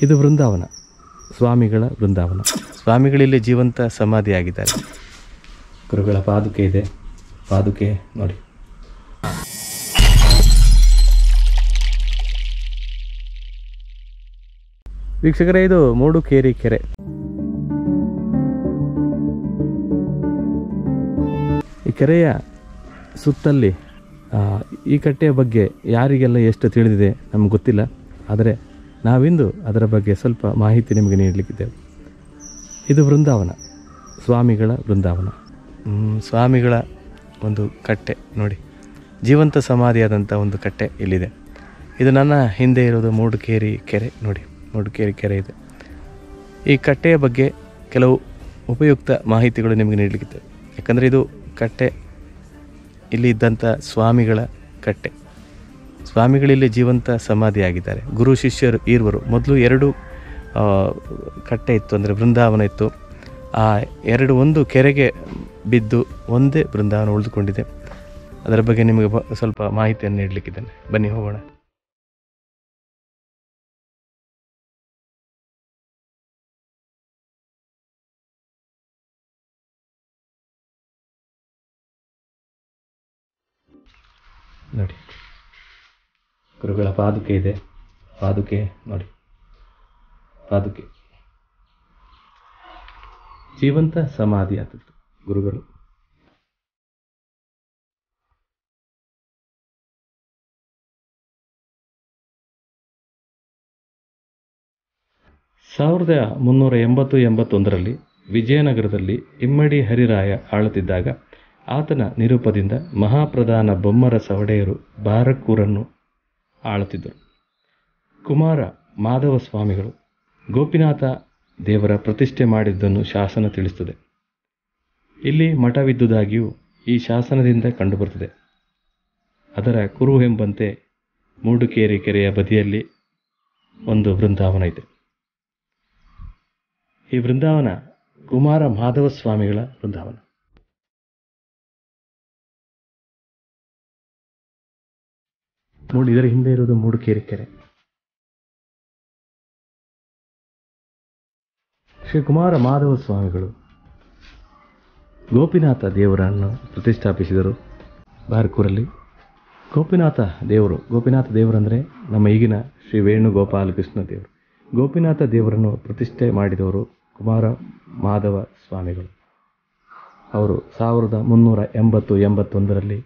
ಇದು ವೃಂದಾವನ, ಸ್ವಾಮಿಗಳ ವೃಂದಾವನ. ಸ್ವಾಮಿಗಳಲ್ಲಿ ಜೀವಂತ ಸಮಾಧಿಯಾಗಿದ್ದಾರೆ. ಗುರುಗಳ ಪಾದುಕೆ ಇದೆ, ಪಾದುಕೆ ನೋಡಿ. ವೀಕ್ಷಕರೇ, ಇದು ಮೂಡುಕೇರಿ ಕೆರೆ. ಈ ಕೆರೆಯ ಸುತ್ತಲ್ಲಿ ಈ ಕಟ್ಟೆಯ ಬಗ್ಗೆ ಯಾರಿಗೆಲ್ಲ ಎಷ್ಟು ತಿಳಿದಿದೆ ನಮ್ಗೆ ಗೊತ್ತಿಲ್ಲ. ಆದರೆ ನಾವಿಂದು ಅದರ ಬಗ್ಗೆ ಸ್ವಲ್ಪ ಮಾಹಿತಿ ನಿಮಗೆ ನೀಡಲಿಕ್ಕಿದ್ದೇವೆ. ಇದು ವೃಂದಾವನ, ಸ್ವಾಮಿಗಳ ವೃಂದಾವನ. ಸ್ವಾಮಿಗಳ ಒಂದು ಕಟ್ಟೆ ನೋಡಿ, ಜೀವಂತ ಸಮಾಧಿಯಾದಂಥ ಒಂದು ಕಟ್ಟೆ ಇಲ್ಲಿದೆ. ಇದು ನನ್ನ ಹಿಂದೆ ಇರೋದು ಮೂಡುಕೇರಿ ಕೆರೆ ನೋಡಿ, ಮೂಡುಕೇರಿ ಕೆರೆ ಇದೆ. ಈ ಕಟ್ಟೆಯ ಬಗ್ಗೆ ಕೆಲವು ಉಪಯುಕ್ತ ಮಾಹಿತಿಗಳು ನಿಮಗೆ ನೀಡಲಿಕ್ಕಿದೆ. ಯಾಕಂದರೆ ಇದು ಕಟ್ಟೆ ಇಲ್ಲಿ ಇದ್ದಂಥ ಸ್ವಾಮಿಗಳ ಕಟ್ಟೆ. ಸ್ವಾಮಿಗಳಲ್ಲಿ ಜೀವಂತ ಸಮಾಧಿಯಾಗಿದ್ದಾರೆ. ಗುರು ಶಿಷ್ಯರು ಇರುವರು. ಮೊದಲು 2 ಕಟ್ಟೆ ಇತ್ತು, ಅಂದರೆ ಬೃಂದಾವನ ಇತ್ತು. ಆ ಒಂದು ಕೆರೆಗೆ ಬಿದ್ದು ಒಂದೇ ಬೃಂದಾವನ ಉಳಿದುಕೊಂಡಿದೆ. ಅದರ ಬಗ್ಗೆ ನಿಮಗೆ ಸ್ವಲ್ಪ ಮಾಹಿತಿಯನ್ನು ನೀಡಲಿಕ್ಕಿದ್ದೇನೆ. ಬನ್ನಿ ಹೋಗೋಣ. ನೋಡಿ, ಗುರುಗಳ ಪಾದುಕೆ ಇದೆ, ಪಾದುಕೆ ನೋಡಿ, ಪಾದುಕೆ ಜೀವಂತ ಸಮಾಧಿ ಆದದ್ದು ಗುರುಗಳು. ಸಾವಿರದ 381 ವಿಜಯನಗರದಲ್ಲಿ ಇಮ್ಮಡಿ ಹರಿರಾಯ ಆಳುತ್ತಿದ್ದಾಗ ಆತನ ನಿರೂಪದಿಂದ ಮಹಾಪ್ರಧಾನ ಬೊಮ್ಮರಸ ಒಡೆಯರು ಬಾರಕ್ಕೂರನ್ನು ಆಳುತ್ತಿದ್ದರು. ಕುಮಾರ ಮಾಧವ ಸ್ವಾಮಿಗಳು ಗೋಪಿನಾಥ ದೇವರ ಪ್ರತಿಷ್ಠೆ ಮಾಡಿದ್ದನ್ನು ಶಾಸನ ತಿಳಿಸುತ್ತದೆ. ಇಲ್ಲಿ ಮಠವಿದ್ದುದಾಗಿಯೂ ಈ ಶಾಸನದಿಂದ ಕಂಡುಬರುತ್ತದೆ. ಅದರ ಕುರುಹೆಂಬಂತೆ ಮೂಡುಕೇರಿ ಕೆರೆಯ ಬದಿಯಲ್ಲಿ ಒಂದು ಬೃಂದಾವನ ಇದೆ. ಈ ಬೃಂದಾವನ ಕುಮಾರ ಮಾಧವ ಸ್ವಾಮಿಗಳ ಬೃಂದಾವನ. ನೋಡಿ, ಇದರ ಹಿಂದೆ ಇರುವುದು ಮೂಡುಕೇರಿ ಕೆರೆ. ಶ್ರೀ ಕುಮಾರ ಮಾಧವ ಸ್ವಾಮಿಗಳು ಗೋಪಿನಾಥ ದೇವರನ್ನು ಪ್ರತಿಷ್ಠಾಪಿಸಿದರು ಬಾರ್ಕೂರಲ್ಲಿ. ಗೋಪಿನಾಥ ದೇವರಂದರೆ ನಮ್ಮ ಈಗಿನ ಶ್ರೀ ವೇಣುಗೋಪಾಲ ಕೃಷ್ಣ ದೇವರು. ಗೋಪಿನಾಥ ದೇವರನ್ನು ಪ್ರತಿಷ್ಠೆ ಮಾಡಿದವರು ಕುಮಾರ ಮಾಧವ ಸ್ವಾಮಿಗಳು. ಅವರು 1381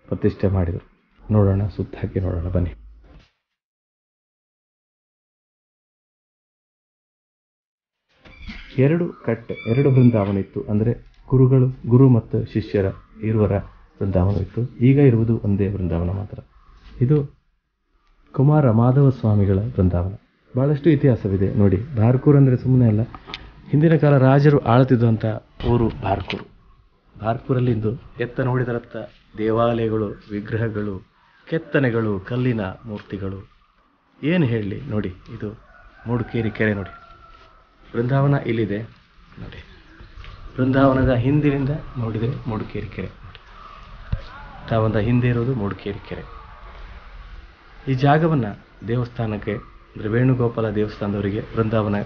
ಪ್ರತಿಷ್ಠೆ ಮಾಡಿದರು. ನೋಡೋಣ, ಸುತ್ತ ಹಾಕಿ ನೋಡೋಣ ಬನ್ನಿ. ಎರಡು ಬೃಂದಾವನ ಇತ್ತು. ಅಂದರೆ ಗುರು ಮತ್ತು ಶಿಷ್ಯರ ಇರುವರ ಬೃಂದಾವನ ಇತ್ತು. ಈಗ ಇರುವುದು ಒಂದೇ ಬೃಂದಾವನ ಮಾತ್ರ. ಇದು ಕುಮಾರ ಮಾಧವ ಸ್ವಾಮಿಗಳ ಬೃಂದಾವನ. ಬಹಳಷ್ಟು ಇತಿಹಾಸವಿದೆ ನೋಡಿ. ಬಾರ್ಕೂರ್ ಅಂದರೆ ಸುಮ್ಮನೆ ಅಲ್ಲ, ಹಿಂದಿನ ಕಾಲ ರಾಜರು ಆಳುತ್ತಿದ್ದಂಥ ಊರು ಬಾರ್ಕೂರು. ಬಾರ್ಕೂರಲ್ಲಿ ಇಂದು ಎತ್ತ ನೋಡಿದರತ್ತ ದೇವಾಲಯಗಳು, ವಿಗ್ರಹಗಳು, ಕೆತ್ತನೆಗಳು, ಕಲ್ಲಿನ ಮೂರ್ತಿಗಳು, ಏನು ಹೇಳಲಿ ನೋಡಿ. ಇದು ಮೂಡುಕೇರಿ ಕೆರೆ ನೋಡಿ. ಬೃಂದಾವನ ಇಲ್ಲಿದೆ ನೋಡಿ. ಬೃಂದಾವನದ ಹಿಂದಿನಿಂದ ನೋಡಿದರೆ ಮೂಡುಕೇರಿ ಕೆರೆ ನೋಡಿ. ಬೃಂದಾವನದ ಹಿಂದೆ ಇರೋದು ಮೂಡುಕೇರಿ ಕೆರೆ. ಈ ಜಾಗವನ್ನು ದೇವಸ್ಥಾನಕ್ಕೆ, ಅಂದರೆ ವೇಣುಗೋಪಾಲ ದೇವಸ್ಥಾನದವರಿಗೆ ಬೃಂದಾವನ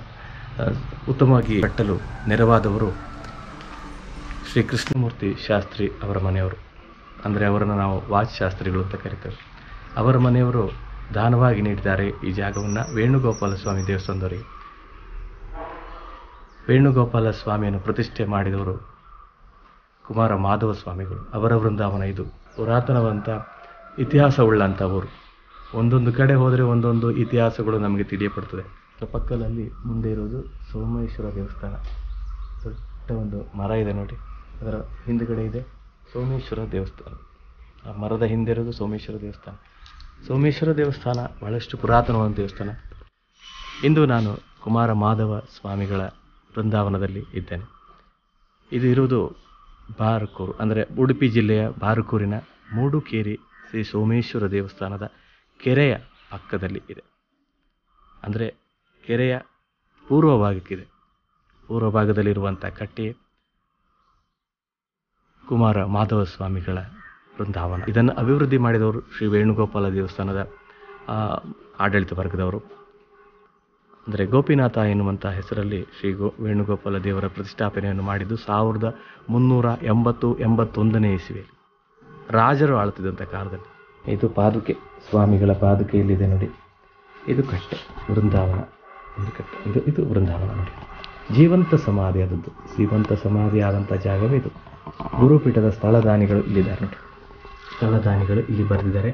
ಉತ್ತಮವಾಗಿ ಕಟ್ಟಲು ನೆರವಾದವರು ಶ್ರೀ ಕೃಷ್ಣಮೂರ್ತಿ ಶಾಸ್ತ್ರಿ ಅವರ ಮನೆಯವರು. ಅಂದರೆ ಅವರನ್ನು ನಾವು ವಾಚಶಾಸ್ತ್ರಿಗಳು ಅಂತ ಕರಿತೇವೆ. ಅವರ ಮನೆಯವರು ದಾನವಾಗಿ ನೀಡಿದ್ದಾರೆ ಈ ಜಾಗವನ್ನು ವೇಣುಗೋಪಾಲ ಸ್ವಾಮಿ ದೇವಸ್ಥಾನದವರಿಗೆ. ವೇಣುಗೋಪಾಲ ಸ್ವಾಮಿಯನ್ನು ಪ್ರತಿಷ್ಠೆ ಮಾಡಿದವರು ಕುಮಾರ ಮಾಧವ ಸ್ವಾಮಿಗಳು. ಅವರ ವೃಂದಾವನ ಇದು. ಪುರಾತನವಂತ ಇತಿಹಾಸವುಳ್ಳಂಥ ಊರು. ಒಂದೊಂದು ಕಡೆ ಹೋದರೆ ಒಂದೊಂದು ಇತಿಹಾಸಗಳು ನಮಗೆ ತಿಳಿಯಪಡ್ತದೆ. ಪಕ್ಕದಲ್ಲಿ ಮುಂದೆ ಇರೋದು ಸೋಮೇಶ್ವರ ದೇವಸ್ಥಾನ. ದೊಡ್ಡ ಒಂದು ಮರ ಇದೆ ನೋಡಿ, ಅದರ ಹಿಂದುಗಡೆ ಇದೆ ಸೋಮೇಶ್ವರ ದೇವಸ್ಥಾನ. ಆ ಮರದ ಹಿಂದೆ ಇರೋದು ಸೋಮೇಶ್ವರ ದೇವಸ್ಥಾನ. ಸೋಮೇಶ್ವರ ದೇವಸ್ಥಾನ ಬಹಳಷ್ಟು ಪುರಾತನವಾದ ದೇವಸ್ಥಾನ. ಇಂದು ನಾನು ಕುಮಾರ ಮಾಧವ ಸ್ವಾಮಿಗಳ ಬೃಂದಾವನದಲ್ಲಿ ಇದ್ದೇನೆ. ಇದು ಇರುವುದು ಬಾರಕೂರು, ಅಂದರೆ ಉಡುಪಿ ಜಿಲ್ಲೆಯ ಬಾರಕೂರಿನ ಮೂಡುಕೇರಿ ಶ್ರೀ ಸೋಮೇಶ್ವರ ದೇವಸ್ಥಾನದ ಕೆರೆಯ ಪಕ್ಕದಲ್ಲಿ ಇದೆ. ಅಂದರೆ ಕೆರೆಯ ಪೂರ್ವ ಭಾಗಕ್ಕಿದೆ. ಪೂರ್ವ ಭಾಗದಲ್ಲಿರುವಂಥ ಕಟ್ಟೆ ಕುಮಾರ ಮಾಧವ ಸ್ವಾಮಿಗಳ ಬೃಂದಾವನ. ಇದನ್ನು ಅಭಿವೃದ್ಧಿ ಮಾಡಿದವರು ಶ್ರೀ ವೇಣುಗೋಪಾಲ ದೇವಸ್ಥಾನದ ಆಡಳಿತ ವರ್ಗದವರು. ಅಂದರೆ ಗೋಪಿನಾಥ ಎನ್ನುವಂಥ ಹೆಸರಲ್ಲಿ ವೇಣುಗೋಪಾಲ ದೇವರ ಪ್ರತಿಷ್ಠಾಪನೆಯನ್ನು ಮಾಡಿದ್ದು 1381 ಇಸವಿಯಲ್ಲಿ ರಾಜರು ಆಳ್ತಿದ್ದಂಥ ಕಾಲದಲ್ಲಿ. ಇದು ಪಾದುಕೆ, ಸ್ವಾಮಿಗಳ ಪಾದುಕೆ ಇಲ್ಲಿದೆ ನೋಡಿ. ಇದು ಕಟ್ಟೆ, ವೃಂದಾವನ. ಇದು ಕಟ್ಟೆ, ಇದು ವೃಂದಾವನ ನೋಡಿ. ಜೀವಂತ ಸಮಾಧಿ ಆದದ್ದು, ಜೀವಂತ ಸಮಾಧಿ ಆದಂಥ ಜಾಗವೇ ಇದು. ಗುರುಪೀಠದ ಸ್ಥಳದಾನಿಗಳು ಇಲ್ಲಿದ್ದಾರೆ ನೋಡಿ. ಸ್ಥಳದಾನಿಗಳು ಇಲ್ಲಿ ಬರೆದಿದ್ದಾರೆ.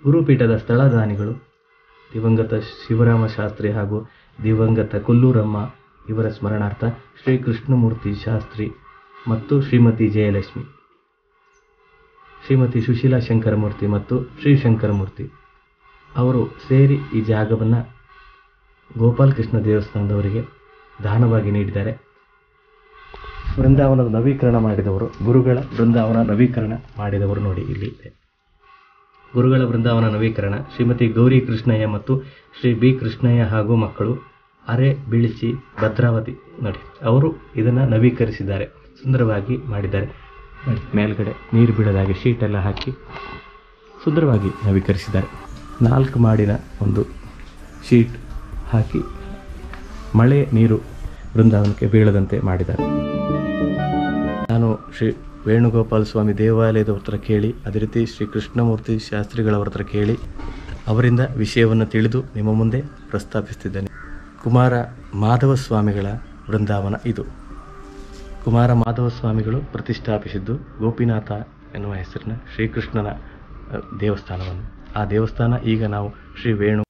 ಗುರುಪೀಠದ ಸ್ಥಳದಾನಿಗಳು ದಿವಂಗತ ಶಿವರಾಮ ಶಾಸ್ತ್ರಿ ಹಾಗೂ ದಿವಂಗತ ಕೊಲ್ಲೂರಮ್ಮ ಇವರ ಸ್ಮರಣಾರ್ಥ ಶ್ರೀ ಕೃಷ್ಣಮೂರ್ತಿ ಶಾಸ್ತ್ರಿ ಮತ್ತು ಶ್ರೀಮತಿ ಜಯಲಕ್ಷ್ಮಿ, ಶ್ರೀಮತಿ ಸುಶೀಲಾ ಶಂಕರಮೂರ್ತಿ ಮತ್ತು ಶ್ರೀ ಶಂಕರಮೂರ್ತಿ ಅವರು ಸೇರಿ ಈ ಜಾಗವನ್ನು ಗೋಪಾಲಕೃಷ್ಣ ದೇವಸ್ಥಾನದವರಿಗೆ ದಾನವಾಗಿ ನೀಡಿದ್ದಾರೆ. ಬೃಂದಾವನದ ನವೀಕರಣ ಮಾಡಿದವರು, ಗುರುಗಳ ಬೃಂದಾವನ ನವೀಕರಣ ಮಾಡಿದವರು ನೋಡಿ ಇಲ್ಲಿ ಇದೆ. ಗುರುಗಳ ಬೃಂದಾವನ ನವೀಕರಣ ಶ್ರೀಮತಿ ಗೌರಿ ಕೃಷ್ಣಯ್ಯ ಮತ್ತು ಶ್ರೀ ಬಿ ಕೃಷ್ಣಯ್ಯ ಹಾಗೂ ಮಕ್ಕಳು, ಅರೆ ಬಿಳಿಚಿ ಭದ್ರಾವತಿ ನೋಡಿ. ಅವರು ಇದನ್ನು ನವೀಕರಿಸಿದ್ದಾರೆ, ಸುಂದರವಾಗಿ ಮಾಡಿದ್ದಾರೆ. ಮೇಲ್ಗಡೆ ನೀರು ಬೀಳದಾಗೆ ಶೀಟೆಲ್ಲ ಹಾಕಿ ಸುಂದರವಾಗಿ ನವೀಕರಿಸಿದ್ದಾರೆ. 4 ಮಾಡಿನ ಒಂದು ಶೀಟ್ ಹಾಕಿ ಮಳೆ ನೀರು ಬೃಂದಾವನಕ್ಕೆ ಬೀಳದಂತೆ ಮಾಡಿದ್ದಾರೆ. ನಾನು ಶ್ರೀ ವೇಣುಗೋಪಾಲ ಸ್ವಾಮಿ ದೇವಾಲಯದವ್ರ ಹತ್ರ ಕೇಳಿ, ಅದೇ ರೀತಿ ಶ್ರೀ ಕೃಷ್ಣಮೂರ್ತಿ ಶಾಸ್ತ್ರಿಗಳವ್ರ ಹತ್ರ ಕೇಳಿ ಅವರಿಂದ ವಿಷಯವನ್ನು ತಿಳಿದು ನಿಮ್ಮ ಮುಂದೆ ಪ್ರಸ್ತಾಪಿಸ್ತಿದ್ದೇನೆ. ಕುಮಾರ ಮಾಧವ ಸ್ವಾಮಿಗಳ ಬೃಂದಾವನ ಇದು. ಕುಮಾರ ಮಾಧವ ಸ್ವಾಮಿಗಳು ಪ್ರತಿಷ್ಠಾಪಿಸಿದ್ದು ಗೋಪಿನಾಥ ಎನ್ನುವ ಹೆಸರಿನ ಶ್ರೀಕೃಷ್ಣನ ದೇವಸ್ಥಾನವನ್ನು. ಆ ದೇವಸ್ಥಾನ ಈಗ ನಾವು ಶ್ರೀ ವೇಣು